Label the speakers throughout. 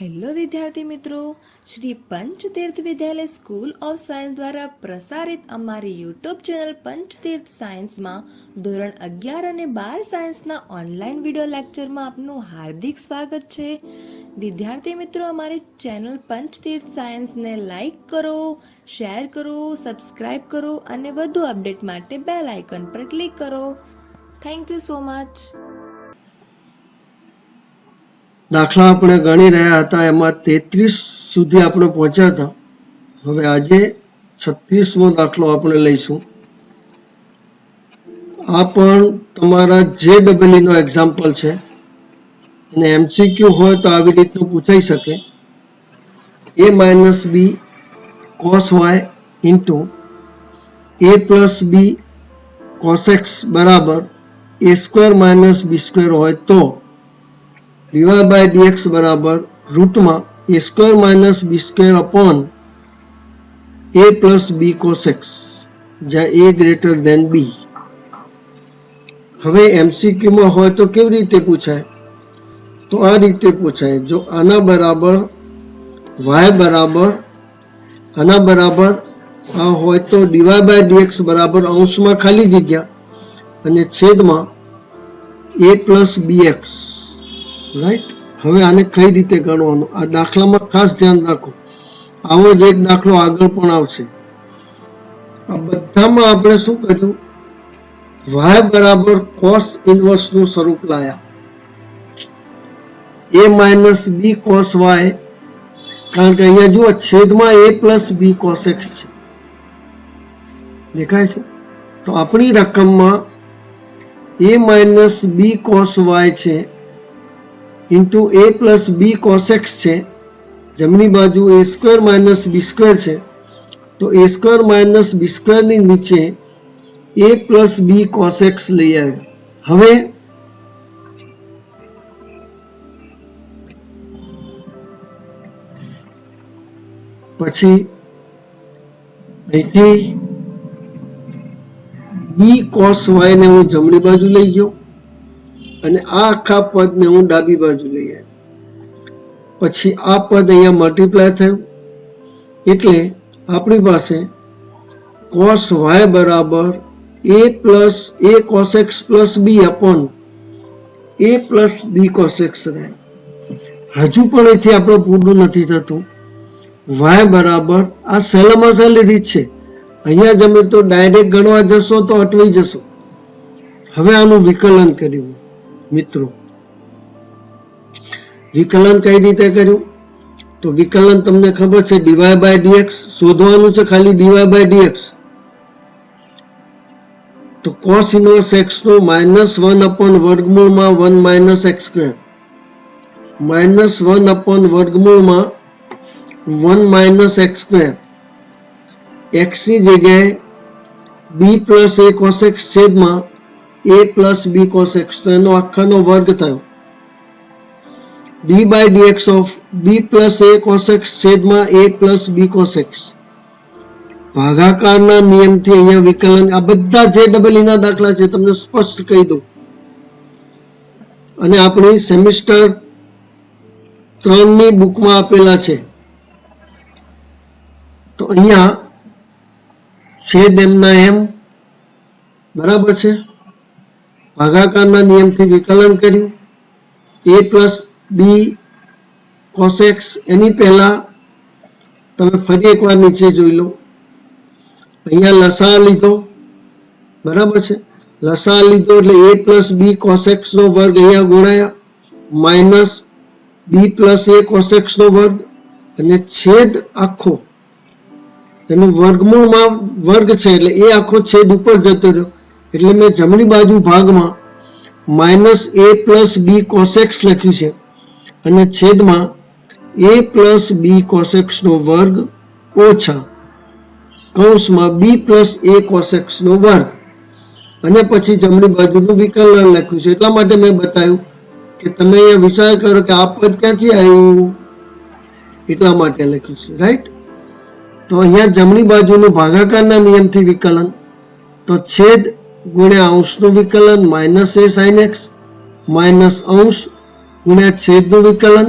Speaker 1: Hello વિદ્યાર્થી મિત્રો, શ્રી પંચતીર્થ વિદ્યાલય school of science દ્વારા પ્રસારિત અમારી યુટ્યુબ ચેનલ પંચતીર્થ સાયન્સમાં ધોરણ 11 અને 12 સાયન્સના ઓનલાઈન વિડીયો લેક્ચરમાં આપનું હાર્દિક સ્વાગત છે. વિદ્યાર્થી મિત્રો, અમારી ચેનલ પંચતીર્થ સાયન્સને લાઈક કરો, શેર કરો, સબસ્ક્રાઇબ કરો અને વધુ અપડેટ માટે બેલ આઇકન પર ક્લિક કરો. Thank you so much.
Speaker 2: દાખલા આપણે ગણી રહ્યા હતા, એમાં 33 સુધી આપણે પહોંચ્યા હતા. હવે આજે 36મો દાખલો આપણે લઈશું. આ પણ તમારા JEE નો એક્ઝામ્પલ છે અને MCQ હોય તો આવી રીતનું પૂછાઈ શકે. a minus B cos y into a plus B cos x બરાબર a square minus B square હોય તો dy by dx બરાબર રૂટમાં a સ્ક્વેર માઇનસ બી સ્ક્વેર upon a plus B cos x, જ્યાં a ગ્રેટર ધેન b. હવે MCQ માં હોય તો કેવી રીતે પૂછાય? તો આ રીતે પૂછાય. જો આના બરાબર y બરાબર આના બરાબર આ હોય તો dy by dx બરાબર અંશમાં ખાલી જગ્યા અને છેદમાં a પ્લસ bx. રાઈટ. હવે આને કઈ રીતે ગણવાનું, આ દાખલામાં ખાસ ધ્યાન રાખો. આવો જ એક દાખલો આગળ પણ આવશે. આ બધામાં આપણે શું કર્યું? y બરાબર cos ઇન્વર્સ નું સ્વરૂપ લાયા. a minus B cos y, કારણ કે અહીંયા જુઓ છેદમાં a plus B cos x છે, દેખાય છે? તો આપણી રકમમાં a minus B cos y છે into a plus B cos x છે. જમણી બાજુ a square minus B square છે, તો a square minus B square ની નીચે a plus B cos x લઈ આવ્યો. હવે પછી અહીંથી બી cos y ને હું જમણી બાજુ લઈ ગયો અને આ આખા પદને હું ડાબી બાજુ લઈ આવ્યો. પછી આ પદ અહીંયા મલ્ટીપ્લાય થયું એટલે આપણી પાસે cos y બરાબર a plus a cos x plus B upon a plus B cos x રહે. હજુ પણ અહીંથી આપણે પૂરું નથી થતું. y બરાબર આ સહેલામાં સહેલી રીત છે. અહીંયા જમે તો ડાયરેક્ટ ગણવા જશો તો અટવાઈ જશો. હવે આનું વિકલન કર્યું મિત્રો. વિકલન કઈ રીતે કર્યું? તો વિકલન તમને ખબર છે, dy by dx શોધવાનું છે, ખાલી dy by dx. તો cos ઇન્વર્સ x નું -1 અપોન વર્ગમૂળમાં 1 માઇનસ x સ્ક્વેર, -1 અપોન વર્ગમૂળમાં 1 માઇનસ x સ્ક્વેર. x ની જગ્યાએ b plus a cos x છેદમાં a plus B cos x, તો એનો આખાનો વર્ગ થયો. d by dx of b plus a cos x છેદમાં a plus b cos x. ભાગાકારના નિયમથી અહીંયા વિકલન. આ બધા JEE ના દાખલા છે, તમને સ્પષ્ટ કહી દઉં. અને આપણી સેમિસ્ટર 3 ની બુકમાં આપેલા છે. તો અહીંયા છેદ એમના એમ બરાબર છે. ભાગાકારના નિયમથી વિકલન કર્યું. a plus B cos x, એની પહેલા તમે ફરી એકવાર નીચે જોઈ લો. અહીંયા લસા લીધો બરાબર છે. લસા લીધો એટલે a plus B cos x નો વર્ગ અહીંયા ગુણાયા minus B plus a cos x નો વર્ગ અને છેદ આખો એનું વર્ગમૂળમાં વર્ગ છે એટલે એ આખો છેદ ઉપર જતો રહ્યો એટલે મેં જમણી બાજુ ભાગમાં minus a plus B cos x લખ્યું છે અને છેદમાં a plus B cos x નો વર્ગ ઓછા કૌંસમાં b plus a cos x નો વર્ગ, અને પછી જમણી બાજુનું વિકલન લખ્યું છે. એટલા માટે મેં બતાવ્યું કે તમે અહીંયા વિચાર કરો કે આ પદ ક્યાંથી આવ્યું, એટલા માટે લખ્યું છે. રાઈટ. તો અહીંયા જમણી બાજુનું ભાગાકારના નિયમથી વિકલન, તો છેદ ગુણ્યા અંશનું વિકલન minus a sin x minus અંશ ગુણ્યા છેદનું વિકલન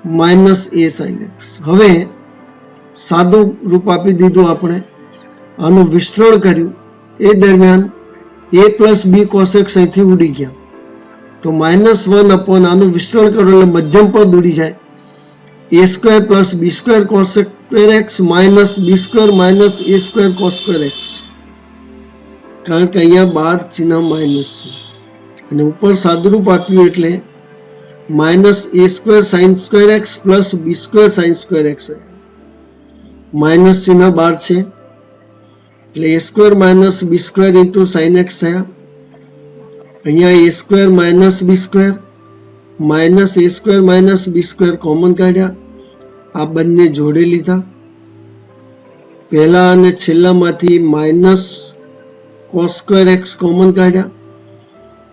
Speaker 2: માઇનસ એ સાઇન એક્સ. હવે સાદું રૂપ આપી દીધું આપણે, આનું વિસ્તરણ કર્યું એ દરમિયાન a પ્લસ બી કોસેક્સ અહીંથી ઉડી ગયા, તો -1 અપોન આનું વિસ્તરણ કરો એટલે મધ્યમ પદ ઉડી જાય, a square plus B square cos square x minus B square minus A square cos square x, કારણ કે અહીંયા બાર ચિહ્ન માઇનસ છે અને ઉપર સાદુરૂપ આપ્યું એટલે minus A square sine square X plus B square sine square x. Minus ચિહ્ન બાર છે એટલે A square minus B square into sine X થયા. અહીંયા A square minus B square minus A square minus B square common કાઢ્યા, આ બંને જોડે લીધા. પહેલા અને છેલ્લામાંથી minus cos square X common કાઢ્યા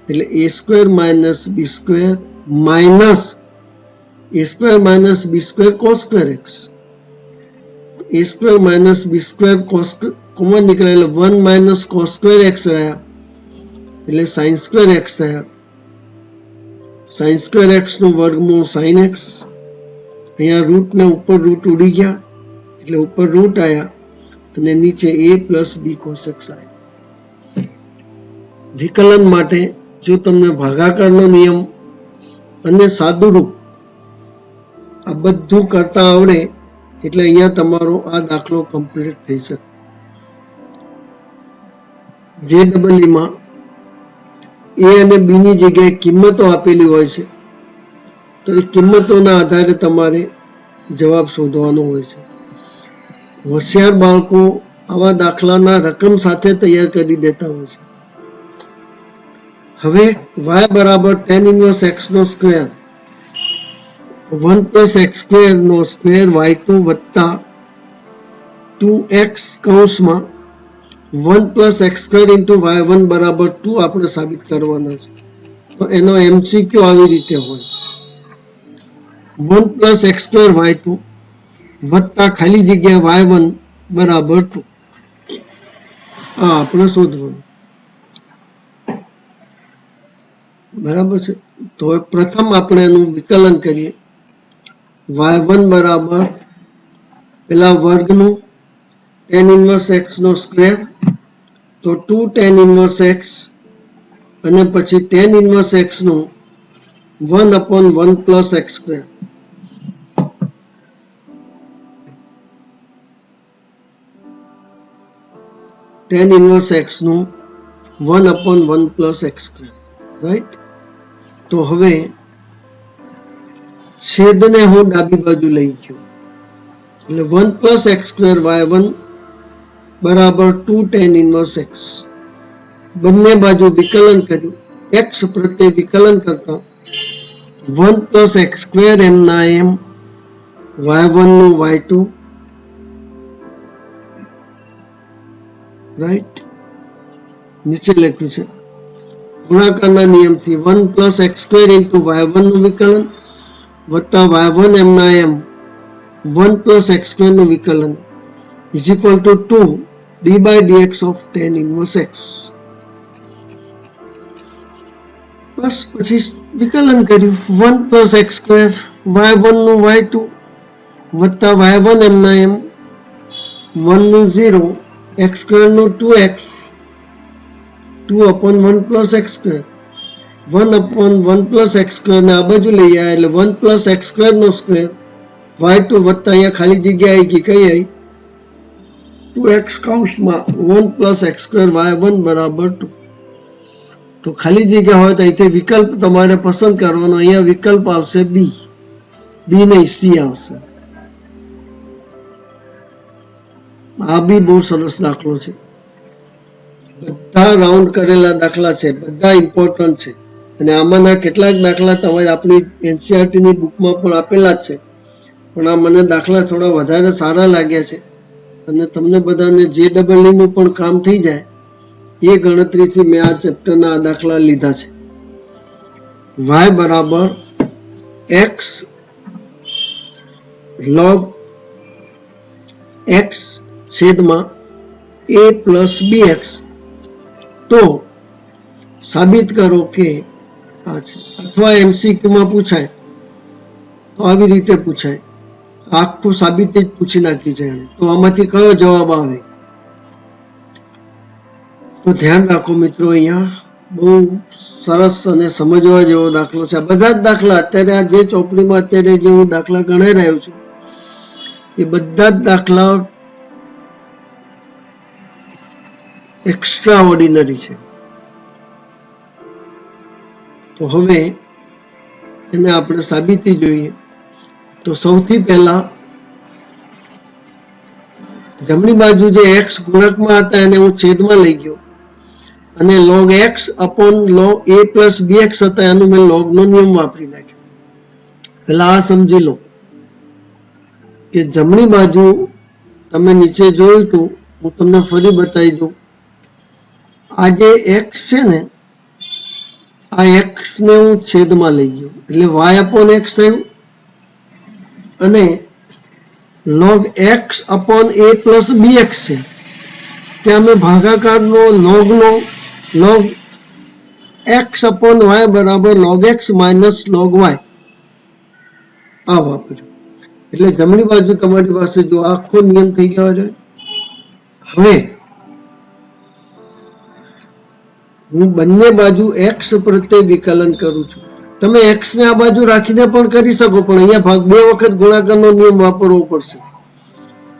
Speaker 2: એટલે A square minus B square minus A square minus B square cos square x. A square minus B square cos common નીકળે એટલે 1 માઇનસ કોસ સ્ક્વેર એક્સ રહ્યા એટલે સાઇન સ્ક્વેર એક્સ થયા. Sine square x નું વર્ગમૂળ sine x. અહીંયા route ને ઉપર રૂટ ઉડી ગયા એટલે ઉપર રૂટ આવ્યા અને નીચે a plus B cos x આવ્યા. વિકલન માટે જો તમને ભાગાકારનો નિયમ અને સાદુરૂપ આ બધું કરતા આવડે એટલે અહીંયા તમારો આ દાખલો કમ્પ્લીટ થઈ શકે. JEE-માં a અને b ની જગ્યાએ કિંમતો આપેલી હોય છે, તો એ કિંમતોના આધારે તમારે જવાબ શોધવાનો હોય છે. હોશિયાર બાળકો આવા દાખલાના રકમ સાથે તૈયાર કરી દેતા હોય છે. હવે y બરાબર tan ઇન્વર્સ x નો સ્ક્વેર 1 પ્લસ એક્સ સ્ક્વેર નો સ્ક્વેર y2 વત્તા 2x કૌંસમાં 1 plus x square into y1 બરાબર 2 આપણે સાબિત કરવાના છે. તો એનો MCQ આવી રીતે હોય, 1 પ્લસ એક્સ સ્ક્વેર y2 વત્તા ખાલી જગ્યા y1 બરાબર 2. આ આપણે શોધવાનું. બરાબર છે. તો પ્રથમ આપણે એનું વિકલન કરીએ. y1 બરાબર પેલા વર્ગનું tan ઇન્વર્સ x નો સ્ક્વેર, તો 2 tan ઇન્વર્સ x અને પછી tan ઇન્વર્સ x નું 1 upon 1 plus x square. tan inverse x નું 1 upon 1 plus x square, right. તો હવે છેદને હું ડાબી બાજુ લઈ ગયો એટલે 1 plus x સ્ક્વેર y1 બરાબર 2 tan ઇન્વર્સ x. બંને બાજુ વિકલન કર્યું, x પ્રત્યે વિકલન કરતા 1 plus x સ્ક્વેર m ના m y1 નું y2, રાઈટ. નીચે લખ્યું છે ગુણાકારના નિયમથી 1 plus x square into y1 નું વિકલન વત્તા y1 m ના m 1 plus x સ્ક્વેર નું વિકલન is equal to 2 d by dx of tan inverse x. બસ પછી વિકલન કર્યું 1 plus x સ્ક્વેર y1 નું y2 વત્તા y1 m ના m 1 નું 0 x સ્ક્વેર નું 2x 2 upon 1 plus x square 1 upon 1 plus x square ને આ બાજુ લઈ આવ્યા એટલે 1 plus x સ્ક્વેર નો સ્ક્વેર y2 વત્તા અહીંયા ખાલી જગ્યા આવી ગઈ, કઈ આવી 2x કૌંસમાં 1 plus x સ્ક્વેર y1 બરાબર 2. તો ખાલી જગ્યા હોય તો અહીંથી વિકલ્પ તમારે પસંદ કરવાનો. અહીંયા વિકલ્પ આવશે બી, બી નહીં સી આવશે. આ બી બહુ સરસ દાખલો છે. બધા રાઉન્ડ કરેલા દાખલા છે, બધા ઇમ્પોર્ટન્ટ છે અને આમાંના કેટલાક દાખલા તમારે આપણી NCERT ની બુકમાં પણ આપેલા જ છે, પણ આ મને દાખલા થોડા વધારે સારા લાગ્યા છે અને તમને બધાને JEE નું પણ કામ થઈ જાય એ ગણતરીથી મેં આ ચેપ્ટરના આ દાખલા લીધા છે. y બરાબર x log x છેદમાં a પ્લસ bx. તો સાબિત કરો કે આ છે, અથવા MCQ માં પૂછાય આવી રીતે પૂછાય, આખું સાબિતી જ પૂછી નાખી છે એને. તો આમાંથી કયો જવાબ આવે? તો ધ્યાન રાખો મિત્રો, અહીંયા બહુ સરસ અને સમજવા જેવો દાખલો છે. બધા જ દાખલા અત્યારે આ જે ચોપડીમાં અત્યારે જે હું દાખલા ગણાઈ રહ્યો છું એ બધા જ દાખલા એક્સ્ટ્રા ઓર્ડિનરી છે. તો હવે એને આપણે સાબિતી જોઈએ. તો સૌથી પહેલા જમણી બાજુ જે એક્સ ગુણકમાં હતા એને હું છેદમાં લઈ ગયો અને log x upon log a plus bx હતા એનું મેં લોગનો નિયમ વાપરી નાખ્યો. પહેલા આ સમજી લો કે જમણી બાજુ તમે નીચે જોયું હતું, હું તમને ફરી બતાવી દઉં. આ જે x છે ને, આ x ને હું છેદમાં લઈ ગયો એટલે y upon x થયું અને log x upon a plus bx છે ત્યાં મેં ભાગાકારનો log x upon y બરાબર log x minus log y આ વાપર્યું. એટલે જમણી બાજુ તમારી પાસે જો આખો નિયમ થઈ ગયો છે. હવે હું બંને બાજુ x પ્રત્યે વિકલન કરું છું. તમે x ને આ બાજુ રાખીને પણ કરી શકો, પણ અહીંયા બે વખત ગુણાકારનો નિયમ વાપરવો પડશે.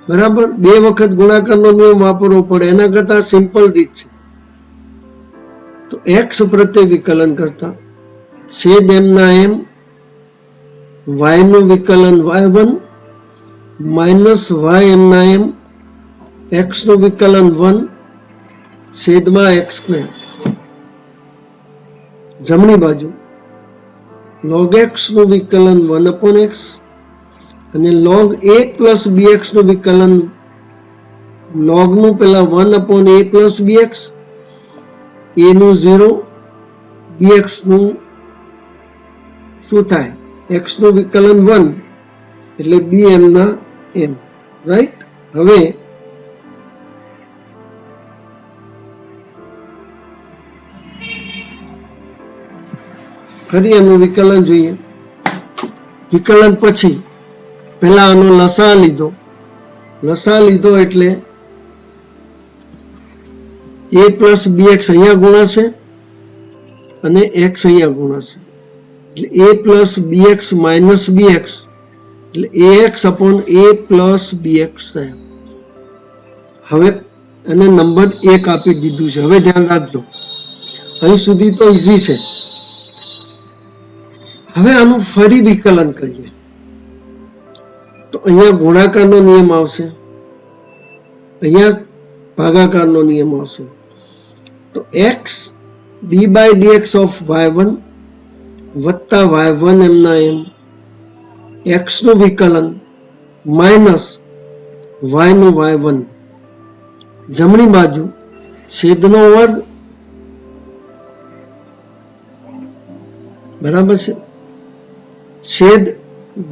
Speaker 2: બરાબર, બે વખત ગુણાકારનો નિયમ વાપરવો પડે. એના કરતા સિમ્પલ રીત છે. તો x પ્રત્યે વિકલન કરતા છેદ એમના એમ y નું વિકલન y1 માઇનસ y એમના એમ x નું વિકલન 1 છેદમાં x સ્ક્વેર. જમણી બાજુ log x નું વિકલન 1 upon x અને log a plus bx નું વિકલન log નું પેલા 1 upon a plus bx, a નું 0, bx નું શું થાય, x નું વિકલન 1 એટલે b એમના એમ. રાઈટ. હવે ફરી એનું વિકલન જોઈએ. વિકલન પછી પહેલા આનો લસા લીધો એટલે a plus bx અહીંયા ગુણાશે અને x અહીંયા ગુણાશે એટલે a plus bx minus bx એટલે ax upon a plus bx થયા. હવે એને નંબર 1 આપી દીધું છે. હવે ધ્યાન રાખજો, અહીં સુધી તો ઈઝી છે. હવે આનું ફરી વિકલન કરીએ તો અહીંયા ગુણાકારનો નિયમ આવશે, અહીંયા ભાગાકારનો નિયમ આવશે. તો x d by dx of y1 વત્તા y1 એમના એમ x નું વિકલન માઇનસ y નું y1. જમણી બાજુ છેદનો વર્ગ બરાબર છે, છેદ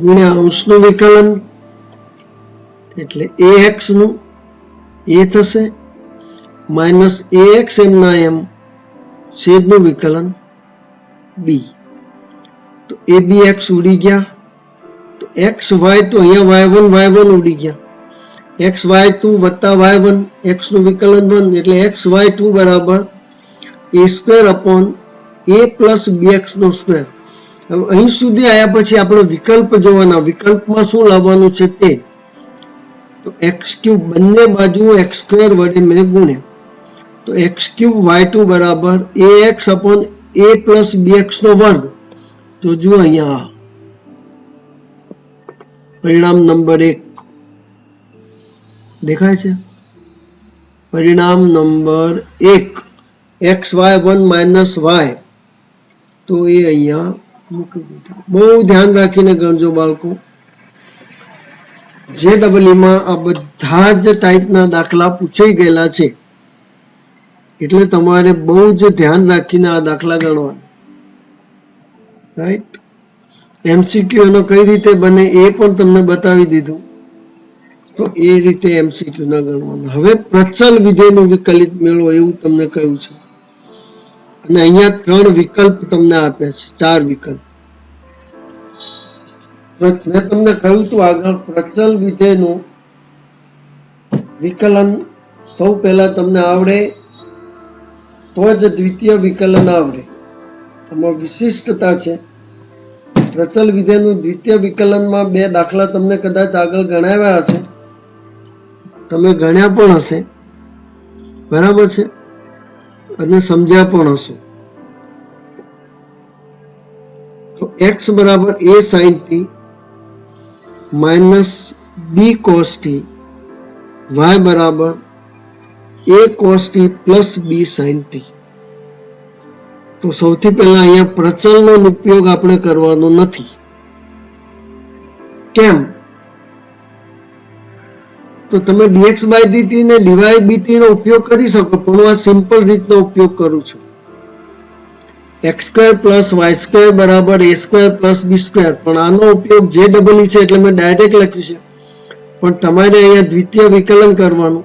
Speaker 2: ગુણ્યા અંશનું વિકલન એટલે ax નું a થશે માઇનસ ax એમના એમ છેદનું વિકલન b. તો a bx ઉડી ગયા, તો x y તો અહીંયા y1 ઉડી ગયા, x y2 વત્તા y1 x નું વિકલન 1 એટલે x y2 બરાબર a square upon a plus bx નો સ્ક્વેર. હવે અહીં સુધી આવ્યા પછી આપણે વિકલ્પ જોવાના, વિકલ્પમાં શું લાવવાનું છે તે. તો x ક્યુબ બંને બાજુ x સ્ક્વેર વડે મેં ગુણ્યા, તો x ક્યુબ y2 બરાબર ax upon a plus bx નો વર્ગ. તો જુઓ અહીંયા પરિણામ નંબર 1 દેખાય છે. પરિણામ નંબર 1 xy1 માઇનસ y. તો એ અહીંયા મૂકી દીધા. બહુ ધ્યાન રાખીને ગણજો બાળકો. JEE-માં આ બધા જ ટાઈપના દાખલા પૂછાઈ ગયેલા છે, એટલે તમારે બહુ જ ધ્યાન રાખીને આ દાખલા ગણવાના. રાઈટ. MCQ એનો કઈ રીતે બને એ પણ તમને બતાવી દીધું. તો એ રીતે MCQ ના ગણવાના. હવે પ્રચલ વિધેયનું વિકલિત મેળવો એવું તમને કહ્યું છે અને અહીંયા 3 વિકલ્પ તમને આપ્યા છે, 4 વિકલ્પ. મેં તમને કહ્યું હતું આગળ, પ્રચલ વિધેયનું વિકલન સૌ પહેલા તમને આવડે તો જ દ્વિતીય વિકલન આવડે. આમાં વિશિષ્ટતા છે. પ્રચલ વિધેયનું દ્વિતીય વિકલનમાં 2 દાખલા તમને કદાચ આગળ ગણાવ્યા હશે, તમે ગણ્યા પણ હશે, બરાબર છે, અને સમજ્યા પણ હશે. તો x બરાબર a sin t minus b cos t, y બરાબર a cos t plus b sin t. તો સૌથી પહેલા અહીંયા પ્રચલનો ઉપયોગ આપણે કરવાનો નથી. કેમ? તો તમે dx by dt ને dy bt નો ઉપયોગ કરી શકો, પણ હું આ સિમ્પલ રીતનો ઉપયોગ કરું છું. x² પ્લસ y² બરાબર a² પ્લસ b², પણ આનો ઉપયોગ જે ડબલ છે એટલે મેં ડાયરેક્ટ લખ્યું છે. પણ તમારે અહીંયા દ્વિતીય વિકલન કરવાનું.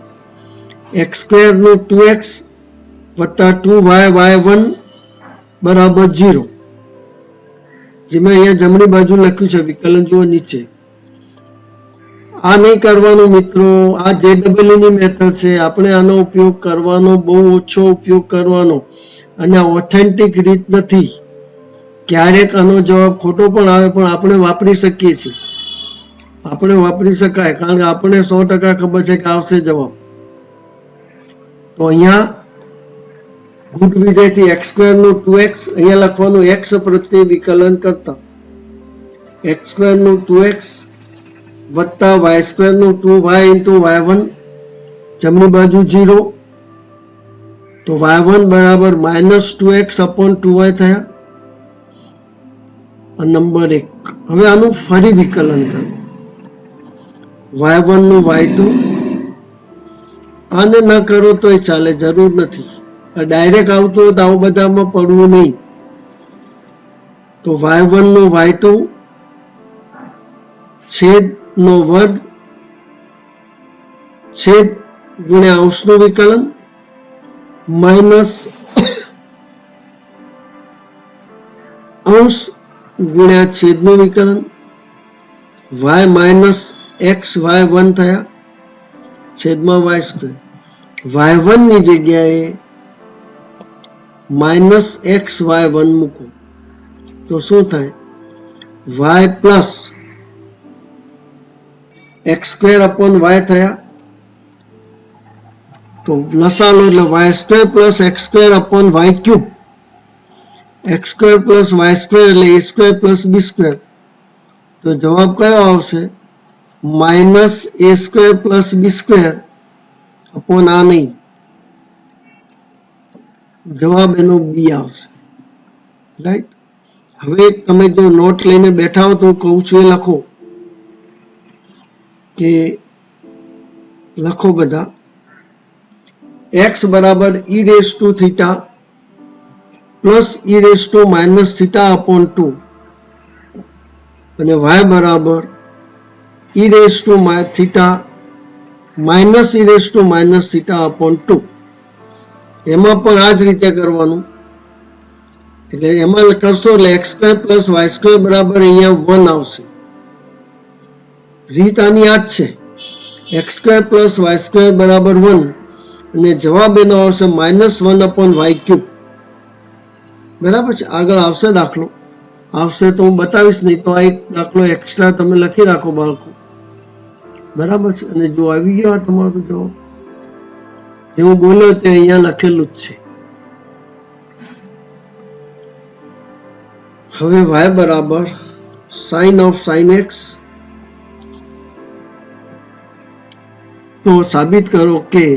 Speaker 2: x² નું 2x વત્તા 2y y1 બરાબર 0, જે મેં અહીંયા જમણી બાજુ લખ્યું છે. વિકલન જુઓ નીચે. આ નહીં કરવાનું મિત્રો, આ જે ડબલ ની મેથડ છે. આપણે આનો ઉપયોગ કરવાનો બહુ ઓછો ઉપયોગ કરવાનો, અને ઓથેન્ટિક રીત નથી. ક્યારેક આનો જવાબ ખોટો પણ આવે, પણ આપણે વાપરી શકીએ છીએ. આપણે વાપરી શકાય, કારણ કે આપણે 100% ખબર છે કે આવશે જવાબ. તો અહીંયા ગુણ વિધેયથી x² નું 2x, અહીંયા લખવાનું x પ્રત્યે વિકલન કરતા x² નું 2x વત્તા y² નું 2y into y1, જમણી બાજુ 0, તો y1 બરાબર માઇનસ 2x upon 2y થયા. નંબર 1. હવે આનું ફરી વિકલન કરો. y1 નું y2, આને ન કરો તો એ ચાલે, જરૂર નથી. ડાયરેક્ટ આવતું હોય તો આવું બધામાં પડવું નહીં. તો y1 નું y2 છેદ નો વર્ગ છેદ ગુણ્યા અંશનું વિકલન માઇનસ અંશ ગુણ્યા છેદનું વિકલન, y માઇનસ x y1 થયા છેદમાં y². y1 ની જગ્યાએ માઇનસ x y1 મૂકો તો શું થાય? y plus x² upon y થયા. તો લસાલો એટલે y² plus x² upon y³, x² plus y² એટલે a² પ્લસ b². તો જવાબ કયો આવશે? Minus a² plus b² upon આ નહીં, જવાબ એનો બી આવશે. રાઈટ. હવે તમે જો નોટ લઈને બેઠા હો તો હું કહું છું એ લખો, કે લખો બધા. x બરાબર e raised to theta plus e raised to minus theta upon 2, અને y બરાબર e raised to theta minus e raised to minus theta upon 2. એમાં પણ આ જ રીતે કરવાનું. એટલે એમાં કરશો એટલે x² પ્લસ y² બરાબર અહીંયા 1 આવશે. રીત આની આ જ છે, x² પ્લસ y² બરાબર 1, અને જવાબ એનો આવશે -1 upon y³. બરાબર છે. આગળ આવશે દાખલો, આવશે તો હું બતાવીશ, નહીં તો આ એક દાખલો એક્સ્ટ્રા તમે લખી રાખો બાળકો. બરાબર છે. અને જો આવી ગયો તમારો જવાબ, જે હું બોલ્યો તે અહીંયા લખેલું જ છે. હવે y બરાબર sin of sin x, તો સાબિત કરો કે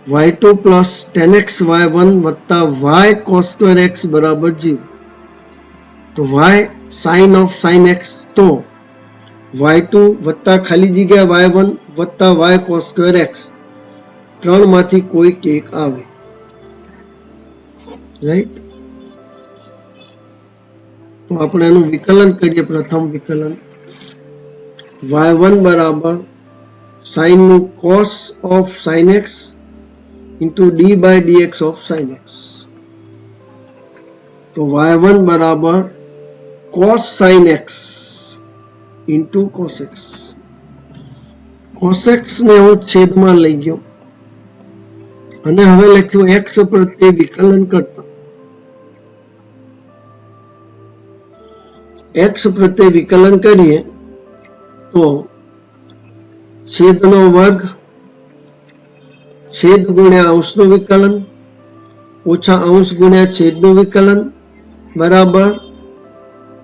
Speaker 2: y2 plus tan x y1 વત્તા y cos² x બરાબર 0. તો y sin of sin x, તો y2 વત્તા ખાલી જગ્યા y1 વત્તા y cos² x, 3 માંથી કોઈક એક આવે. રાઈટ. તો આપણે એનું વિકલન કરીએ. પ્રથમ વિકલન y1 બરાબર sin નું cos of sin x into d by dx of sin x. તો y1 બરાબર cos sin x into cos x. Cos x ને હું છેદમાં લઈ ગયો અને હવે લખ્યું એક્સ પ્રત્યે વિકલન કરતા. એક્સ પ્રત્યે વિકલન કરીએ તો છેદનો વર્ગ છેદ ગુણ્યા અંશનું વિકલન ઓછા અંશ ગુણ્યા છેદનું વિકલન બરાબર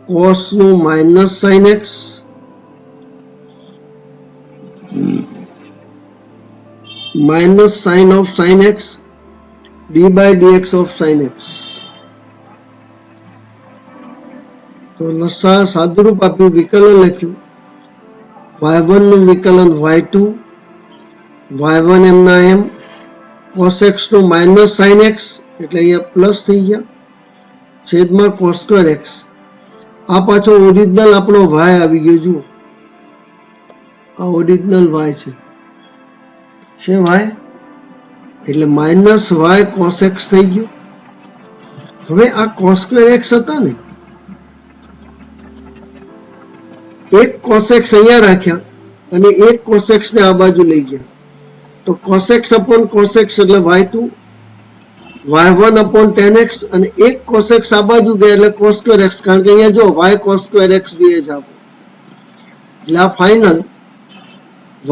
Speaker 2: કોસનું minus sine x minus sine of sine x d by d x of sine x. તો લસા સાદુરૂપ આપ્યું, વિકલન લખ્યું. y1 નું વિકલન y2 y1 એમના એમ cos x નું માઇનસ સાઇન એક્સ એટલે અહીંયા પ્લસ થઈ ગયા છેદમાં cos સ્ક્વેર એક્સ. આ પાછો ઓરિજિનલ આપણો y આવી ગયો. જુઓ આ ઓરિજિનલ y છે y એટલે માઇનસ y cos x થઈ ગયું. હવે આ cos સ્ક્વેર એક્સ હતા ને, એક cos x અહીંયા રાખ્યા અને એક cos x ને આ બાજુ લઈ ગયા તો cos x upon cos x એટલે y2 y1 upon tan x અને એક cos x આ બાજુ ગયા એટલે cos સ્ક્વેર x, કારણ કે અહીંયા જો y cos સ્ક્વેર x જોઈએ છે આપણે. એટલે આ final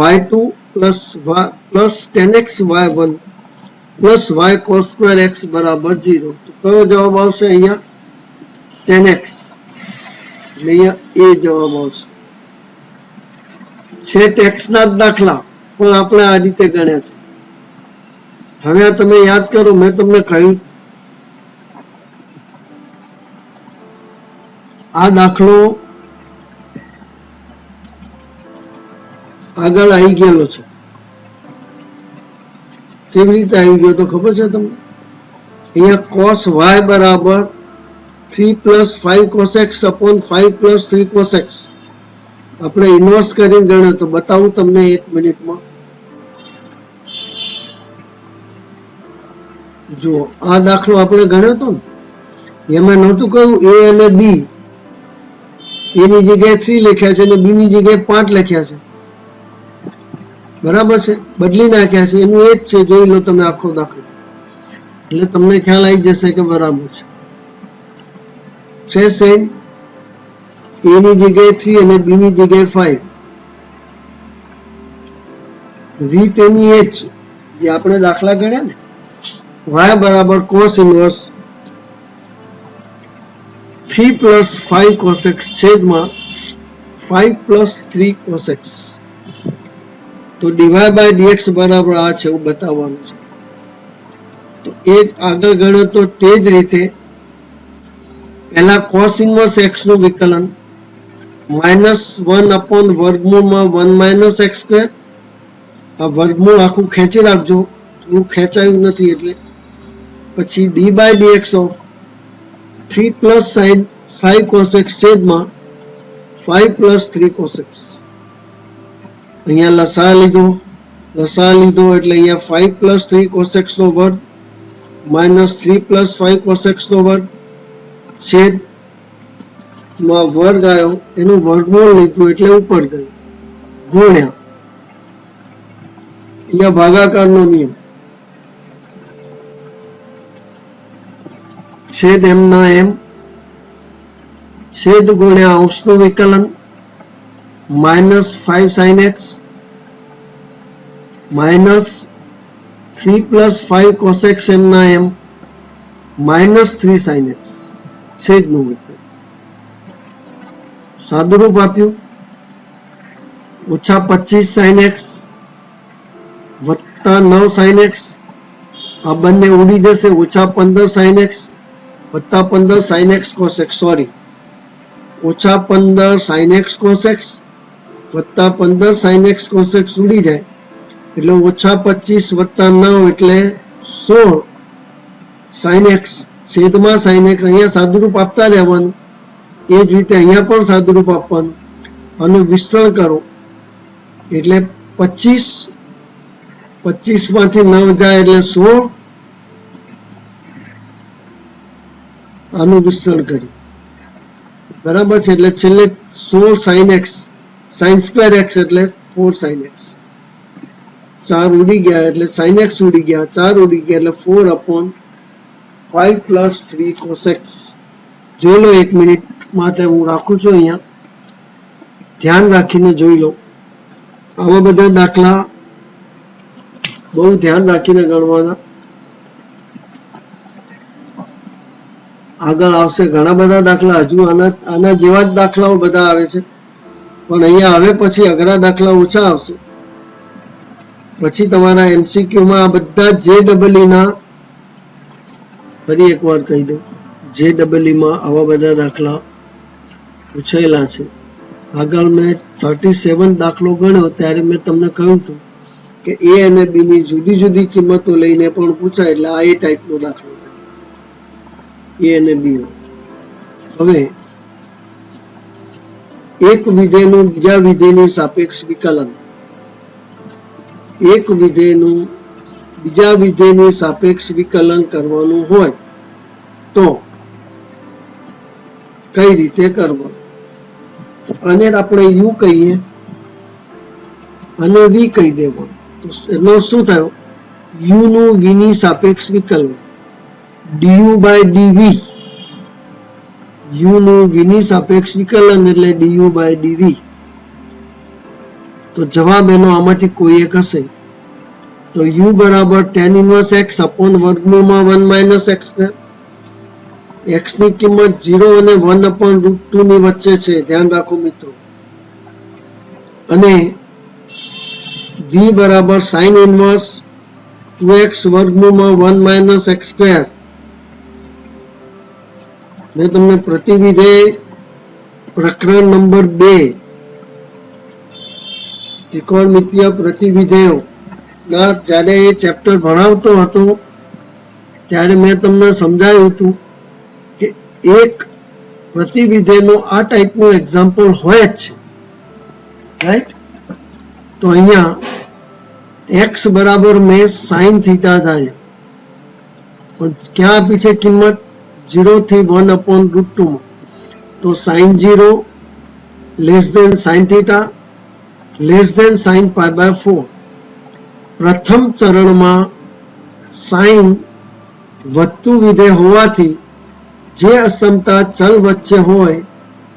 Speaker 2: y2 plus tan x y1 plus y cos square x બરાબર 0. તો કયો જવાબ આવશે? અહીંયા tan x એટલે અહીંયા એ જવાબ આવશે. છે ટેક્સના જ દાખલા પણ આપણે આ રીતે ગણ્યા છે. હવે આ તમે યાદ કરો, મેં તમને કહ્યું આ દાખલો આગળ આવી ગયેલો છે. કેવી રીતે આવી ગયો તો ખબર છે તમને? અહીંયા cos y બરાબર 3 plus 5 cos x upon 5 plus 3 cos x. આપણે ઇન્વર્સ કરીને ગણ્યો તો બતાવું તમને 1 મિનિટમાં. જુઓ આ દાખલો આપણે ગણ્યો હતો ને, એમાં નહોતું કહ્યું a અને b એની જગ્યાએ 3 લખ્યા છે અને b ની જગ્યાએ 5 લખ્યા છે. બરાબર છે, બદલી નાખ્યા છે. એનું એ જ છે, જોઈ લો તમે આખો દાખલો એટલે તમને ખ્યાલ આવી જશે કે બરાબર છે. સેમ a ની જગ્યાએ 3 અને b ની જગ્યાએ 5. રીત એની એ જ જે આપણે દાખલા ગણ્યા ને, y બરાબર cos inverse 3 plus 5 cos x છેદમાં 5 plus 3 cos x. તો dy by dx બરાબર આ છે એવું બતાવવાનું છે. તો એક આગળ ગણ્યો તો તે જ રીતે પહેલા cos ઇન્વર્સ x નું વિકલન -1 upon વર્ગમૂળમાં 1 minus x સ્ક્વેર. આ વર્ગમૂળ આખું ખેંચી રાખજો, થોડું ખેંચાયું નથી એટલે. પછી d by dx of 3 plus sin 5 cos x છેદમાં 5 plus 3 cos x. અહીંયા લસા લીધો એટલે અહીંયા 5 plus 3 cos x નો વર્ગ minus 3 plus 5 cos x નો વર્ગ છેદમાં વર્ગ આવ્યો એનું વર્ગમૂળ લીધું એટલે ઉપર ગયું ગુણ્યા અહીંયા ભાગાકારનો નિયમ છેદ એમના એમ છેદ ગુણ્યા અંશનું વિકલન minus 5 sin x minus 3 plus 5 cos x એમના એમ minus 3 sin x છેદનું વિકલન. સાદુરૂપ આપ્યું ઓછા 25 sin x વત્તા 9 sin x. આ બંને ઉડી જશે. ઓછા 15 sin x વત્તા 15 sin x cos x. Sorry, ઓછા 15 sin x cos x વત્તા 15 sin x cos x ઉડી જાય એટલે ઓછા 25 વત્તા 9 એટલે 16 sin x છેદમાં sin x. અહીંયા સાદુરૂપ આપતા રહેવાનું. એ જ રીતે અહીંયા પણ સાદુરૂપ આપવાનું. આનું વિસ્તરણ કરો એટલે 25 માંથી 9 જાય એટલે 16. આનું વિસ્તરણ કર્યું બરાબર છે એટલે છેલ્લે 16 sin x sin square x એટલે 4 sin x, 4 ઉડી ગયા એટલે sin x ઉડી ગયા, 4 ઉડી ગયા એટલે 4 upon 5 plus 3 cos x. જોઈ લો 1 મિનિટ માટે હું રાખું છું, અહીંયા ધ્યાન રાખીને જોઈ લો. આવા બધા દાખલા બહુ ધ્યાન રાખીને ગણવાના. આગળ આવશે ઘણા બધા દાખલા, હજુ આના જેવા જ દાખલાઓ બધા આવે છે, પણ અહીંયા હવે પછી અઘરા દાખલા ઓછા આવશે. પછી તમારા એમસીક્યુમાં આ બધા JEE ના, ફરી એકવાર કહી દઉં, JEE માં આવા બધા દાખલા પૂછાયેલા છે. આગળ મેં 37 દાખલો ગણ્યો ત્યારે મેં તમને કહ્યું હતું કે A અને B ની જુદી જુદી કિંમતો લઈને પણ પૂછાય, એટલે આ એ ટાઈપનો દાખલો A અને B નો. હવે એક વિધેયનું બીજા વિધેયની સાપેક્ષ વિકલન, એક વિધેયનું બીજા વિધેયની સાપેક્ષ વિકલન કરવાનું હોય તો કઈ રીતે કરવું? આને આપણે u કહીએ અને v કહી દેવું, તો એનો શું થયો? u નું v ની સાપેક્ષ વિકલન du by dv, u નું v ની સાપેક્ષ વિકલન એટલે du by dv. તો જવાબ એનો આમાંથી કોઈ એક હશે. તો u બરાબર tan inverse x upon વર્ગમૂળમાં 1 minus x square. x ની કિંમત 0 અને 1 upon √2 ની વચ્ચે છે, ધ્યાન રાખો મિત્રો. અને v બરાબર sin inverse 2x વર્ગમૂળમાં 1 minus x square. મેં તમને પ્રતિવિધેય પ્રકરણ નંબર 2 ત્રિકોણમિતિય પ્રતિવિધેયો ના જ્યારે એ ચેપ્ટર ભણાવતો હતો ત્યારે મેં તમને સમજાવ્યું હતું કે એક પ્રતિવિધેયનો આ ટાઈપનું એક્ઝામ્પલ હોય જ છે, રાઈટ? તો અહીંયા x બરાબર મેં sin થીટા ધાર્યા, પણ ક્યાં આપી છે કિંમત? 0 થી 1 upon √2 માં. તો sin 0 less than sin theta less than sin π/4. પ્રથમ ચરણમાં sin વધતું વિધેય હોવાથી જે અસમતા ચલ વચ્ચે હોય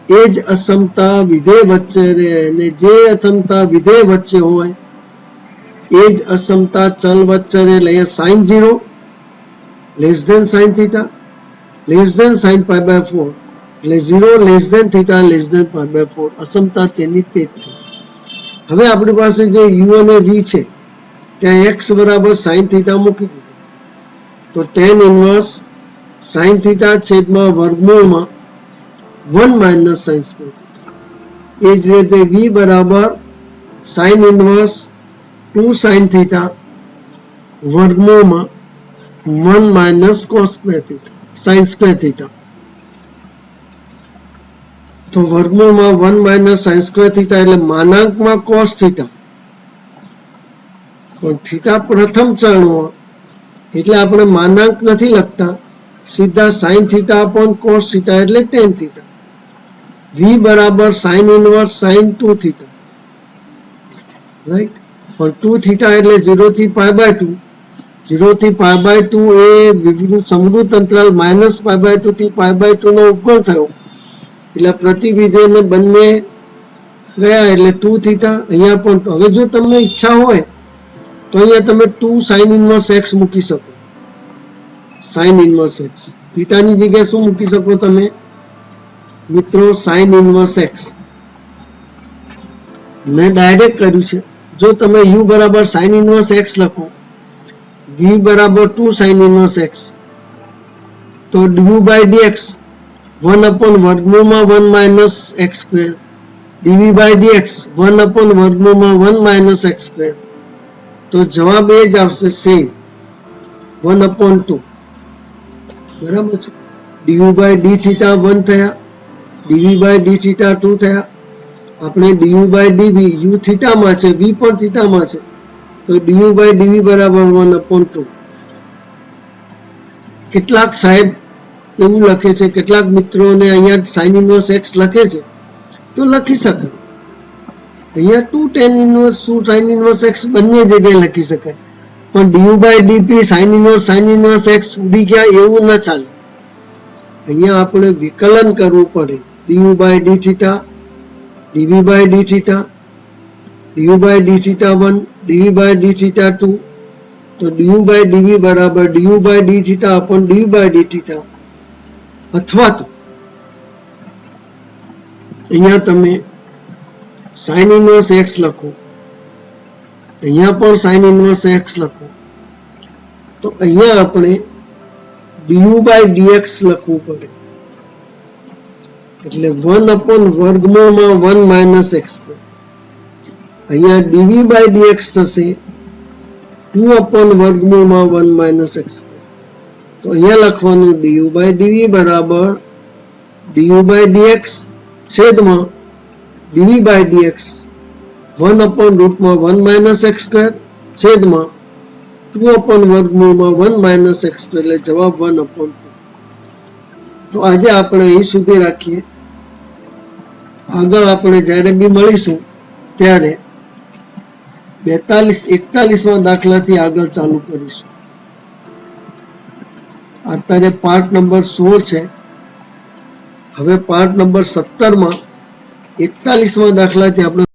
Speaker 2: એ જ અસમતા વિધેય વચ્ચે રહે, અને જે અસમતા વિધેય વચ્ચે હોય એ જ અસમતા ચલ વચ્ચે રહે. એટલે sin 0 less than sin theta less than sin π/4, એટલે 0 less than theta less than π/4, અસમતા તેની તે જ છે. હવે આપણી પાસે જે u અને v છે ત્યાં x બરાબર sin થીટા મૂકી દીધું, તો tan ઇન્વર્સ sin થીટા છેદમાં વર્ગમૂળમાં 1 minus sin સ્ક્વેર થીટા. એ જ રીતે v બરાબર sin ઇન્વર્સ 2 sin થીટા વર્ગમૂળમાં 1 minus cos square theta sin square theta. તો વર્ગમૂળમાં 1 minus sin સ્ક્વેર થીટા એટલે માનાંકમાં cos થીટા, પણ થીટા પ્રથમ ચરણમાં એટલે આપણે માનાંક નથી લખતા, સીધા sin theta upon cos theta એટલે tan થીટા. v બરાબર sin inverse sin 2 theta, right? પણ 2 થીટા એટલે 0 થી π/2, 0 થી π/2 એ સમૃદ્ધ અંતરાલ -π/2 થી π/2 નો ઉપગણ થયો, એટલે પ્રતિવિધેયને બંને ગયા એટલે 2 થીટા. અહીંયા પણ હવે જો તમને ઈચ્છા હોય તો અહીંયા તમે 2 sin ઇન્વર્સ x મૂકી શકો, sin ઇન્વર્સ x. થીટાની જગ્યાએ શું મૂકી શકો તમે મિત્રો? sin inverse x. મેં ડાયરેક્ટ કર્યું છે. જો તમે u બરાબર sin ઇન્વર્સ x લખો, v બરાબર 2 sin ઇન્વર્સ x, તો du by dx 1 upon વર્ગમૂળમાં 1 minus x square, dv by dx 1 upon વર્ગમૂળમાં 1 minus x square. તો જવાબ એ જ આવશે, સેમ 1 upon 2. બરાબર છે? du by d થીટા 1 થયા, dv by d થીટા 2 થયા. આપણે du by dv u થીટામાં છે, v પણ થીટામાં છે, તો du by dv બરાબર 1 upon 2. કેટલાક સાહેબ એવું લખે છે, કેટલાક મિત્રોને અહીંયા sin ઇન્વર્સ x લખે છે, તો લખી શકે, અહીંયા 2 tan ઇનવર્સ શું sin ઇનવર્સ x બંને જગ્યાએ લખી શકાય, પણ du/dp sin ઇનવર્સ x ઉડી ગયા એવું ના ચાલે. અહીંયા આપણે વિકલન કરવું પડે. du/dθ, dv/dθ, du/dθ1, dv/dθ2, તો du/dv બરાબર du/dθ upon dv/dθ, અથવા તો અહીંયા તમે sin ઇનવર્સ x લખો, અહીંયા પણ sin ઇનવર્સ x લખો, તો અહીંયા આપણે du/dx લખવું પડે, એટલે 1 upon વર્ગમૂળમાં 1 minus x. અહીંયા dv/dx થશે 2 upon વર્ગમૂળમાં 1 minus x. તો અહીંયા લખવાનું du/dv બરાબર du/dx છેદમાં dv/dx 1 upon રૂટમાં 1 minus x square છેદમાં 2 upon વર્ગમૂળમાં 1 minus x સ્ક્વેર, એટલે જવાબ 1 upon 2. તો આજે આપણે અહીં સુધી રાખીએ. આગળ આપણે જ્યારે બી મળીશું ત્યારે 41 દાખલાથી આગળ ચાલુ કરીશું. અત્યારે પાર્ટ નંબર 16 છે. હવે પાર્ટ નંબર 17 માં 41 દાખલાથી આપણે